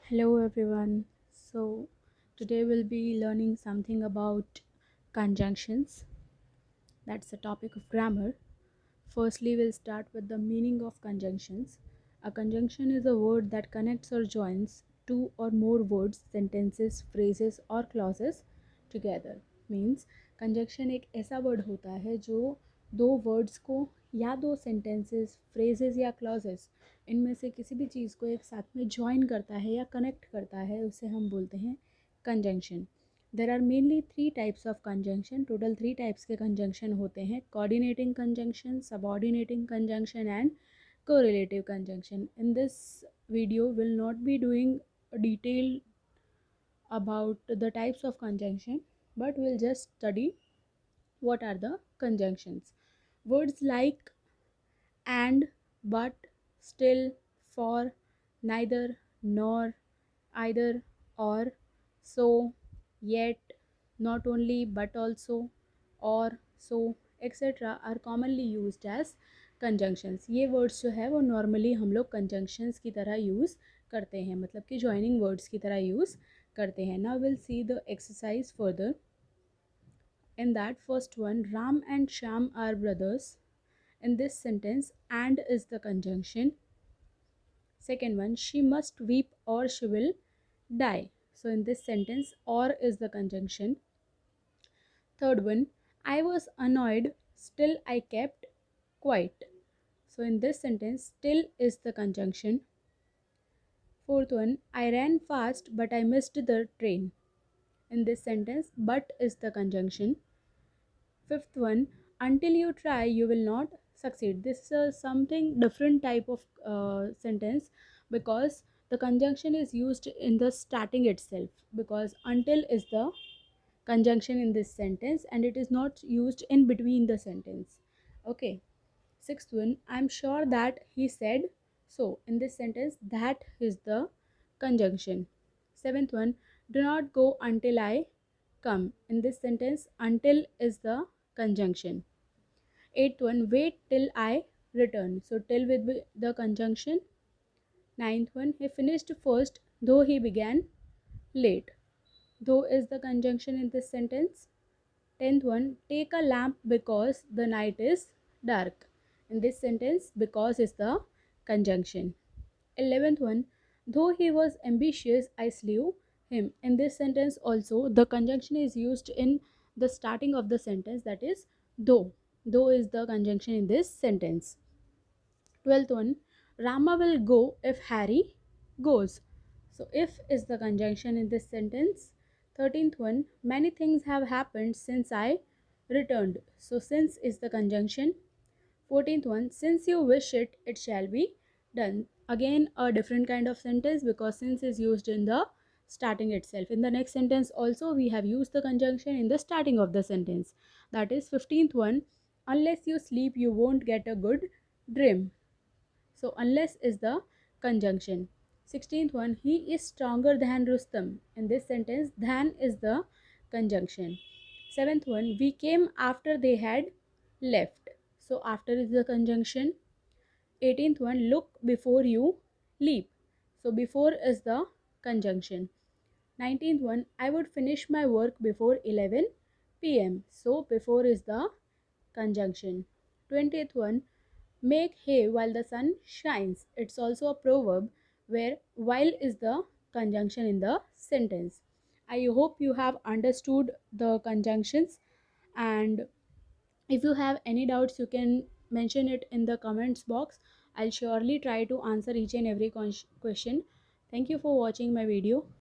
Hello everyone. So today we'll be learning something about conjunctions. That's the topic of grammar. Firstly, we'll start with the meaning of conjunctions. A conjunction is a word that connects or joins two or more words, sentences, phrases और clauses together. Means conjunction एक ऐसा word होता है जो दो words को या दो sentences, phrases या clauses इनमें से किसी भी चीज़ को एक साथ में join करता है या connect करता है, उसे हम बोलते हैं conjunction. There are mainly three types of conjunction. Total three types के conjunction होते हैं: coordinating conjunction, subordinating conjunction and correlative conjunction. In this video, we'll not be doing a detail about the types of conjunction, but we'll just study what are the conjunctions. Words like and, but, still, for, neither, nor, either, or, so, yet, not only but also, or, so, etc. are commonly used as conjunctions. ये words जो है वो normally हम लोग conjunctions की तरह use करते हैं, मतलब कि joining words की तरह use करते हैं. Now we'll see the exercise further. In that first one, Ram and Sham are brothers. In this sentence, and is the conjunction. Second one, she must weep or she will die. So in this sentence, or is the conjunction. Third one, I was annoyed, still I kept quiet. So in this sentence, still is the conjunction. Fourth one, I ran fast but I missed the train. In this sentence, but is the conjunction. Fifth one, until you try, you will not succeed. This is something different type of sentence because the conjunction is used in the starting itself, because until is the conjunction in this sentence and it is not used in between the sentence. Okay. Sixth one, I'm sure that he said so. In this sentence, that is the conjunction. Seventh one, do not go until I come. In this sentence, until is the conjunction. Eighth one, wait till I return. So till will be the conjunction. Ninth one, he finished first though he began late. Though is the conjunction in this sentence. Tenth one, take a lamp because the night is dark. In this sentence, because is the conjunction. 11th one, though he was ambitious, I slew him. In this sentence also, the conjunction is used in the starting of the sentence, that is though. Though is the conjunction in this sentence. 12th one, Rama will go if Harry goes. So if is the conjunction in this sentence. 13th one, many things have happened since I returned. So since is the conjunction. 14th one, since you wish it, it shall be done. Again a different kind of sentence because since is used in the starting itself. In the next sentence also we have used the conjunction in the starting of the sentence. That is 15th one, unless you sleep you won't get a good dream. So unless is the conjunction. 16th one, he is stronger than Rustam. In this sentence, than is the conjunction. 7th one, we came after they had left. So after is the conjunction. 18th one, look before you leap. So before is the conjunction. 19th one, I would finish my work before 11 p.m. So before is the conjunction. 20th one, make hay while the sun shines. It's also a proverb where while is the conjunction in the sentence. I hope you have understood the conjunctions, and if you have any doubts you can mention it in the comments box. I'll surely try to answer each and every question. Thank you for watching my video.